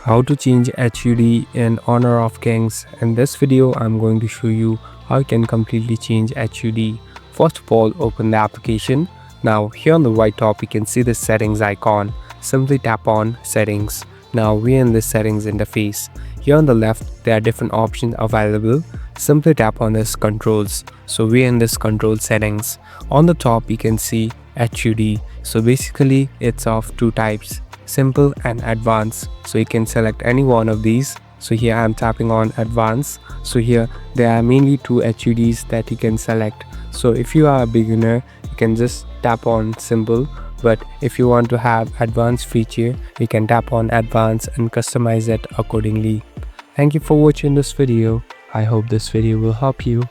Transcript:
How to change HUD in Honor of Kings. In this video, I'm going to show you how you can completely change HUD. First of all, open the application. Now here on the right top, you can see the settings icon. Simply tap on settings. Now we're in the settings interface. Here on the left, there are different options available. Simply tap on this controls. So we're in this control settings. On the top, you can see HUD. So basically, it's of two types: simple and advanced. So you can select any one of these. So here I'm tapping on advanced. So here there are mainly two HUDs that you can select. So if you are a beginner, you can just tap on simple, but if you want to have advanced feature, you can tap on advanced and customize it accordingly. Thank you for watching this video. I hope this video will help you.